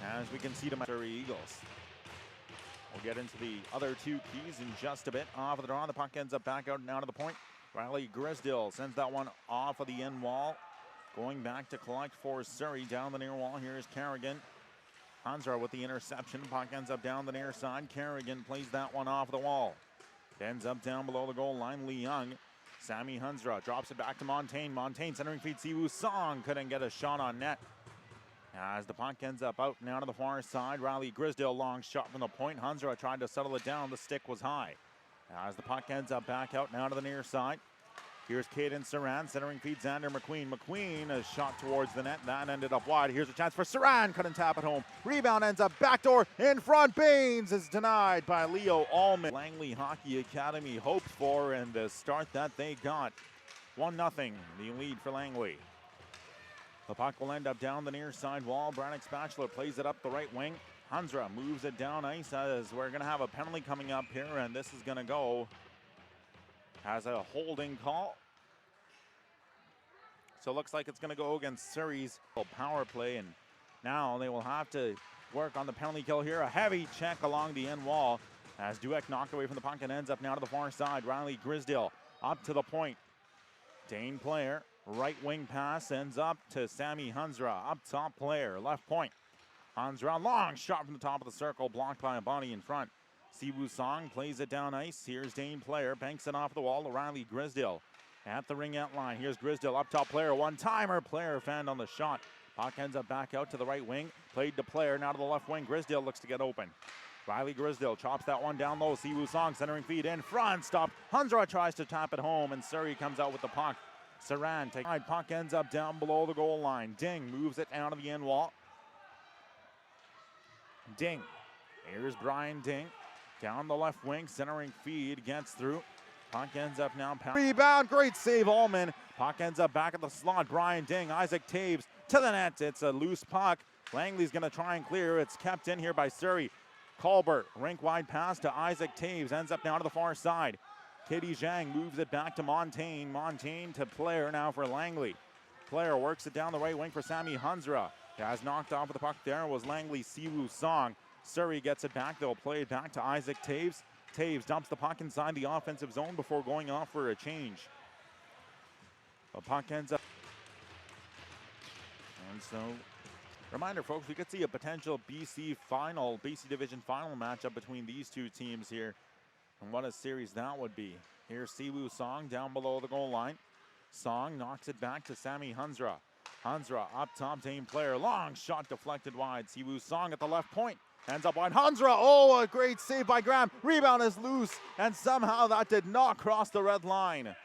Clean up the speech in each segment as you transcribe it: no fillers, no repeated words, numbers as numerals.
as we can see the Surrey Eagles. We'll get into the other two keys in just a bit. Off of the draw, the puck ends up back out and out of the point. Riley Grisdill sends that one off of the end wall. Going back to collect for Surrey down the near wall. Here's Kerrigan. Hansra with the interception. Puck ends up down the near side. Kerrigan plays that one off the wall. Ends up down below the goal line. Lee Young. Sammy Hansra drops it back to Montaigne. Montaigne centering feed. Siwoo Song couldn't get a shot on net. As the puck ends up out and out to the far side. Riley Grisdill long shot from the point. Hansra tried to settle it down. The stick was high. As the puck ends up back out and out to the near side. Here's Caden Saran, centering feed Xander McQueen. McQueen a shot towards the net. That ended up wide. Here's a chance for Saran. Couldn't tap it home. Rebound ends up backdoor in front. Baines is denied by Leo Allman. Langley Hockey Academy hoped for, and the start that they got. 1-0, the lead for Langley. The puck will end up down the near side wall. Braddock Spatula plays it up the right wing. Hansra moves it down ice as we're going to have a penalty coming up here, and this is going to go as a holding call. So it looks like it's going to go against Surrey's power play, and now they will have to work on the penalty kill here. A heavy check along the end wall as Dueck knocked away from the puck and ends up now to the far side. Riley Grisdill up to the point. Dane player, right wing pass ends up to Sammy Hansra. Up top player, left point. Hansra, long shot from the top of the circle, blocked by a body in front. Siwoo Song plays it down ice. Here's Dane player, banks it off the wall to Riley Grisdill. At the ring out line, here's Grisdill, up top player, one-timer, player fanned on the shot. Puck ends up back out to the right wing, played to player, now to the left wing. Grisdill looks to get open. Riley Grisdill chops that one down low. Siwoo Song centering feed in front, stopped. Hansra tries to tap it home, and Surrey comes out with the puck. Saran takes puck ends up down below the goal line. Ding moves it down to the end wall. Ding. Here's Brian Ding. Down the left wing, centering feed, gets through. Puck ends up now. Rebound, great save, Allman. Puck ends up back at the slot. Brian Ding, Isaac Taves to the net. It's a loose puck. Langley's going to try and clear. It's kept in here by Surrey. Colbert, rink wide pass to Isaac Taves. Ends up now to the far side. Katie Zhang moves it back to Montaigne. Montaigne to Player now for Langley. Player works it down the right wing for Sammy Hansra. Has knocked off with the puck there was Langley Siwoo Song. Surrey gets it back. They'll play it back to Isaac Taves. Taves dumps the puck inside the offensive zone before going off for a change. The puck ends up. And so, reminder, folks, we could see a potential BC Division final matchup between these two teams here. And what a series that would be. Here's Siwoo Song down below the goal line. Song knocks it back to Sammy Hansra. Hansra up top, Dane player. Long shot deflected wide. Siwoo Song at the left point. Ends up wide. Hansra. Oh, a great save by Graham. Rebound is loose, and somehow that did not cross the red line.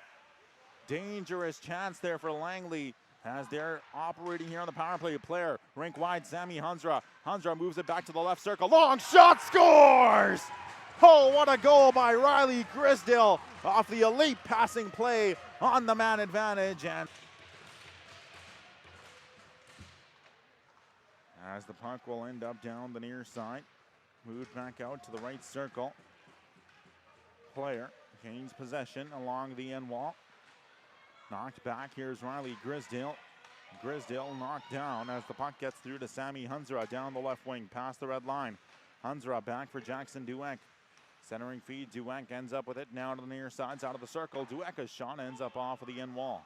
Dangerous chance there for Langley as they're operating here on the power play. Player, rink wide, Sammy Hansra. Hansra moves it back to the left circle. Long shot, scores! Oh, what a goal by Riley Grisdill off the elite passing play on the man advantage. And as the puck will end up down the near side, moved back out to the right circle. Player gains possession along the end wall. Knocked back, here's Riley Grisdill. Grisdill knocked down as the puck gets through to Sammy Hansra down the left wing, past the red line. Hansra back for Jackson Dueck. Centering feed, Dueck ends up with it now to the near sides, out of the circle. Dueck's shot ends up off of the end wall.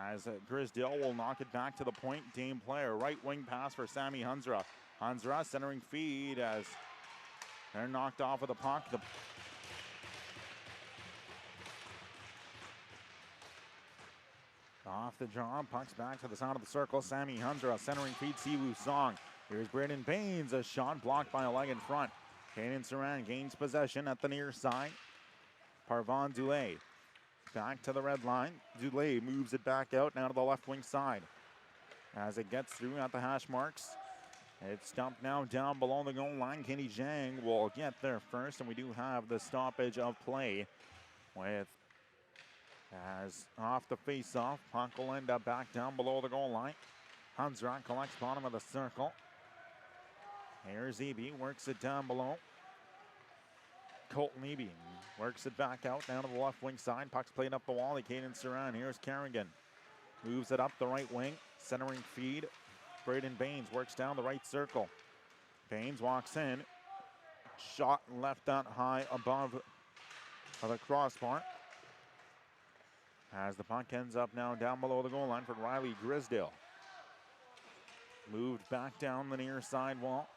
As Grisdill will knock it back to the point. Dame player, right wing pass for Sammy Hansra. Hansra centering feed as they're knocked off of the puck. Off the draw, puck's back to the side of the circle. Sammy Hansra centering feed, Siwoo Song. Here's Braden Baines, a shot blocked by a leg in front. Kaden Saran gains possession at the near side. Parvon Dulay back to the red line. Dulay moves it back out now to the left wing side. As it gets through at the hash marks, it's dumped now down below the goal line. Kenny Zhang will get there first, and we do have the stoppage of play with as off the face-off. Puck will end up back down below the goal line. Hansra collects bottom of the circle. Here's Eby, works it down below. Colton Eby works it back out down to the left wing side. Puck's played up the wall. Caden Saran. Here's Kerrigan. Moves it up the right wing. Centering feed. Braden Baines works down the right circle. Baines walks in. Shot left that high above the crossbar. As the puck ends up now down below the goal line for Riley Grisdale. Moved back down the near side wall.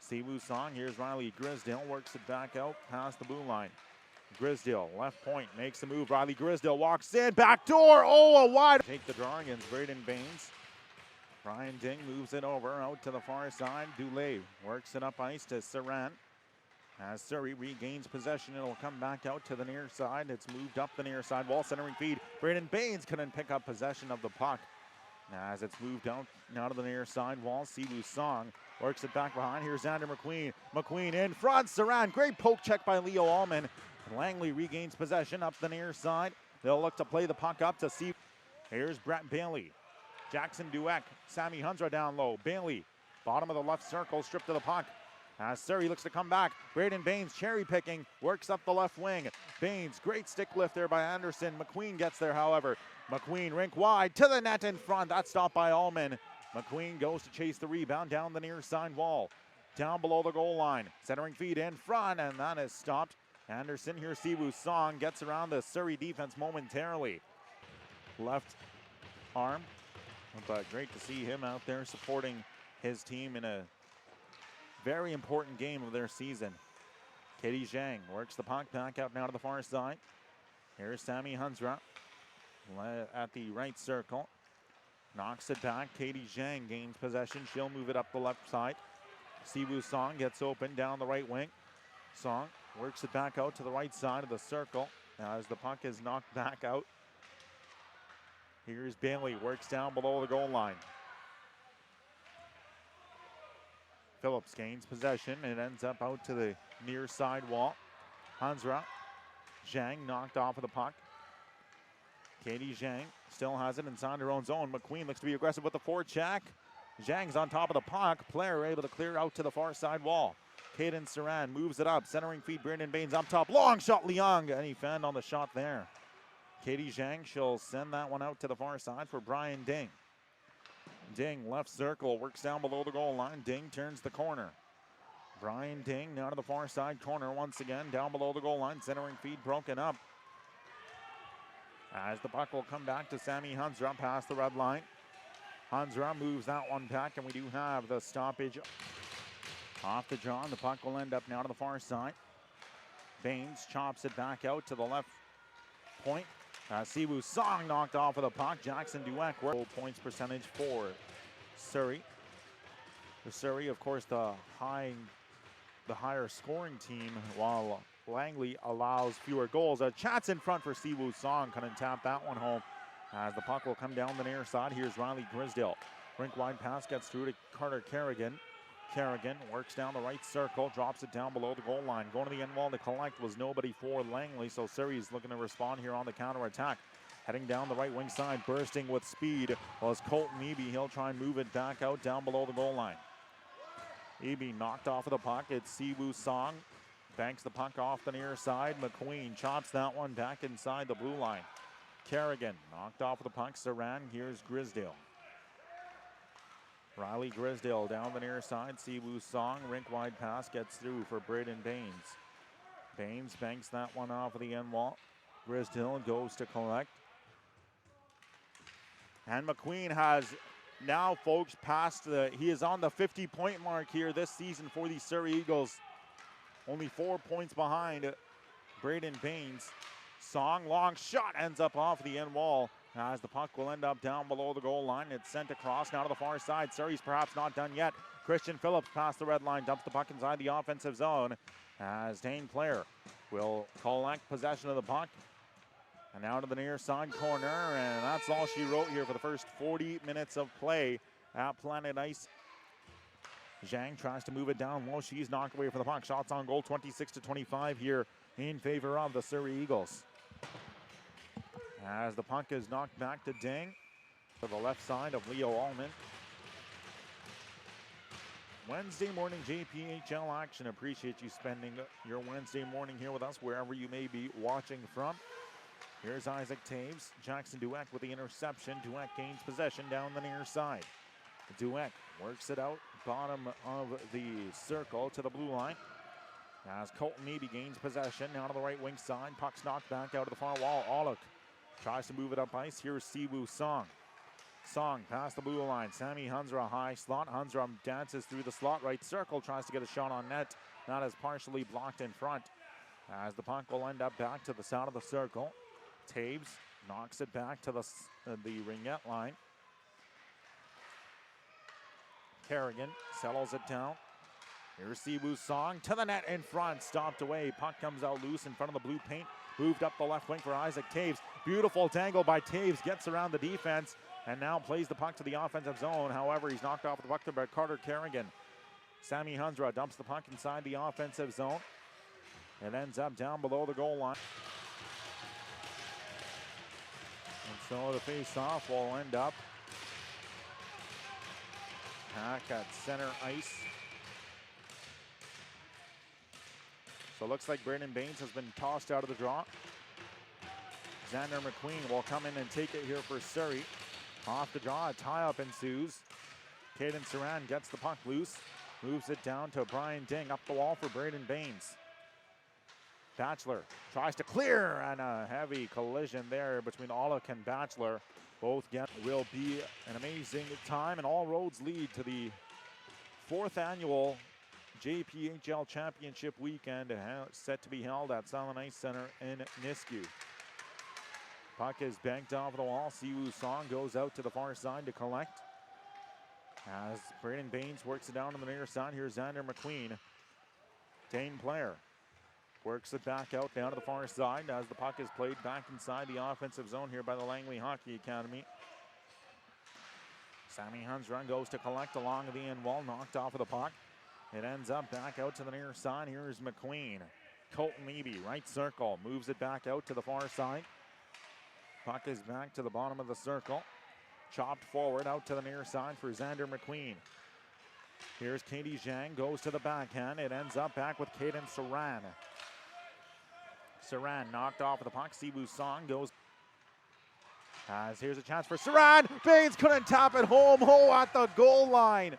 Siwoo Song, here's Riley Grisdale, works it back out past the blue line. Grisdale, left point, makes the move. Riley Grisdale walks in, back door, oh, a wide. Take the draw against Braden Baines. Brian Ding moves it over out to the far side. Dulé works it up ice to Saran. As Surrey regains possession, it'll come back out to the near side. It's moved up the near side wall, centering feed. Braden Baines couldn't pick up possession of the puck. As it's moved out now to the near side wall, Siwoo Song works it back behind. Here's Xander McQueen. McQueen in front. Saran, great poke check by Leo Allman. Langley regains possession up the near side. They'll look to play the puck up to see. Here's Brett Bailey. Jackson Dueck. Sammy Hunsra down low. Bailey, bottom of the left circle, stripped to the puck. As Surrey looks to come back. Braden Baines cherry picking, works up the left wing. Baines, great stick lift there by Anderson. McQueen gets there, however. McQueen rink wide to the net in front. That's stopped by Allman. McQueen goes to chase the rebound down the near side wall. Down below the goal line. Centering feed in front, and that is stopped. Anderson, here Siwoo Song gets around the Surrey defense momentarily. Left arm, but great to see him out there supporting his team in a very important game of their season. Katie Zhang works the puck back out now to the far side. Here's Sammy Hunsra at the right circle. Knocks it back. Katie Zhang gains possession. She'll move it up the left side. Siwoo Song gets open down the right wing. Song works it back out to the right side of the circle as the puck is knocked back out. Here's Bailey, works down below the goal line. Phillips gains possession and ends up out to the near side wall. Hansra. Zhang knocked off of the puck. Katie Zhang still has it inside her own zone. McQueen looks to be aggressive with the forecheck. Zhang's on top of the puck. Player able to clear out to the far side wall. Caden Saran moves it up. Centering feed, Brandon Baines up top. Long shot, Liang. And he fanned on the shot there. Katie Zhang, she'll send that one out to the far side for Brian Ding. Ding, left circle, works down below the goal line. Ding turns the corner. Brian Ding now to the far side corner once again, down below the goal line. Centering feed broken up. As the puck will come back to Sammy Hunsra past the red line. Hunsra moves that one back, and we do have the stoppage off the draw. The puck will end up now to the far side. Baines chops it back out to the left point. Siwoo Song knocked off of the puck. Jackson Dueck, points percentage for Surrey. The Surrey, of course, the higher scoring team, while Langley allows fewer goals. Chats in front for Siwoo Song, couldn't tap that one home. As the puck will come down the near side, here's Riley Grisdale. Rink wide pass gets through to Carter Kerrigan. Kerrigan works down the right circle, drops it down below the goal line. Going to the end wall to collect was nobody for Langley, so Surrey's looking to respond here on the counter-attack. Heading down the right wing side, bursting with speed was Colton Eby. He'll try and move it back out down below the goal line. Eby knocked off of the puck. It's Siwoo Song. Banks the puck off the near side. McQueen chops that one back inside the blue line. Kerrigan knocked off of the puck. Saran, here's Grisdale. Riley Grisdale down the near side. Siwoo Song, rink wide pass gets through for Braden Baines. Baines banks that one off of the end wall. Grisdale goes to collect. And McQueen has now, folks, he is on the 50-point mark here this season for the Surrey Eagles. Only 4 points behind Braden Baines. Song, long shot, ends up off the end wall. As the puck will end up down below the goal line. It's sent across now to the far side. Surrey's perhaps not done yet. Christian Phillips past the red line, dumps the puck inside the offensive zone. As Dane Player will collect possession of the puck. And now to the near side corner. And that's all she wrote here for the first 40 minutes of play at Planet Ice. Zhang tries to move it down low. She's knocked away from the puck. Shots on goal, 26-25 here in favor of the Surrey Eagles. As the puck is knocked back to Ding to the left side of Leo Allman. Wednesday morning JPHL action. Appreciate you spending your Wednesday morning here with us wherever you may be watching from. Here's Isaac Taves. Jackson Dueck with the interception. Dueck gains possession down the near side. Dueck works it out, bottom of the circle to the blue line. As Colton Eby gains possession, now to the right wing side. Puck's knocked back out to the far wall. Aulick tries to move it up ice. Here's Siwoo Song. Song past the blue line. Sammy Hunsra high slot. Hunsra dances through the slot right circle. Tries to get a shot on net. That is partially blocked in front. As the puck will end up back to the side of the circle. Taves knocks it back to the ringette line. Kerrigan settles it down. Here's Siwoo Song to the net in front. Stopped away. Puck comes out loose in front of the blue paint. Moved up the left wing for Isaac Taves. Beautiful tangle by Taves. Gets around the defense and now plays the puck to the offensive zone. However, he's knocked off the puck by Carter Kerrigan. Sammy Hunsra dumps the puck inside the offensive zone. It ends up down below the goal line. And so the face-off will end up back at center ice. So it looks like Brandon Baines has been tossed out of the draw. Xander McQueen will come in and take it here for Surrey. Off the draw, a tie-up ensues. Caden Saran gets the puck loose. Moves it down to Brian Ding up the wall for Brandon Baines. Batchelor tries to clear, and a heavy collision there between Aulick and Batchelor. Both get will be an amazing time, and all roads lead to the 4th annual JPHL Championship weekend set to be held at Silent Ice Center in Nisku. Puck is banked off the wall. Siwoo Song goes out to the far side to collect. As Brandon Baines works it down on the near side, here's Xander McQueen. Dane Player works it back out down to the far side as the puck is played back inside the offensive zone here by the Langley Hockey Academy. Sammy Hunsrun goes to collect along the end wall, knocked off of the puck. It ends up back out to the near side. Here's McQueen. Colton Eby, right circle, moves it back out to the far side. Puck is back to the bottom of the circle. Chopped forward out to the near side for Xander McQueen. Here's Katie Zhang, goes to the backhand. It ends up back with Caden Saran. Saran knocked off of the puck. Siwoo Song goes. As here's a chance for Saran. Baines couldn't tap it home. At the goal line.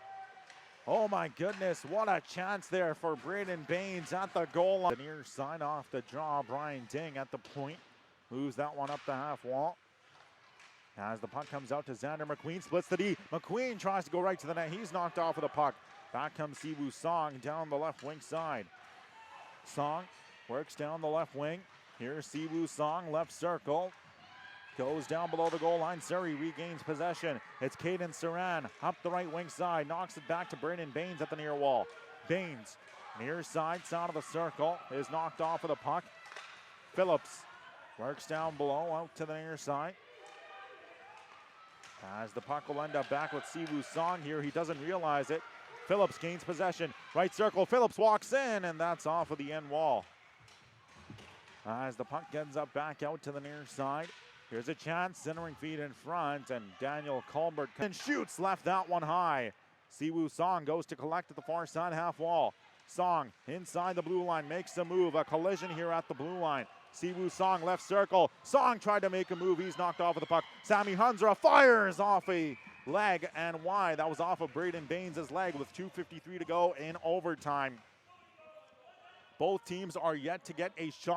Oh my goodness, what a chance there for Brandon Baines at the goal line. The near side off the draw. Brian Ding at the point. Moves that one up the half wall. As the puck comes out to Xander McQueen, splits the D. McQueen tries to go right to the net. He's knocked off of the puck. Back comes Siwoo Song down the left wing side. Song works down the left wing. Here's Siwoo Song, left circle. Goes down below the goal line. Surrey regains possession. It's Caden Saran up the right wing side. Knocks it back to Brandon Baines at the near wall. Baines, near side of the circle, is knocked off of the puck. Phillips works down below out to the near side. As the puck will end up back with Siwoo Song here. He doesn't realize it. Phillips gains possession. Right circle. Phillips walks in, and that's off of the end wall. As the puck gets up back out to the near side. Here's a chance. Centering feed in front, and Daniel Colbert and shoots. Left that one high. Siwoo Song goes to collect at the far side half wall. Song inside the blue line makes a move. A collision here at the blue line. Siwoo Song left circle. Song tried to make a move. He's knocked off of the puck. Sammy Hunsra fires off a leg and wide. That was off of Brandon Baines' leg with 2:53 to go in overtime. Both teams are yet to get a shot.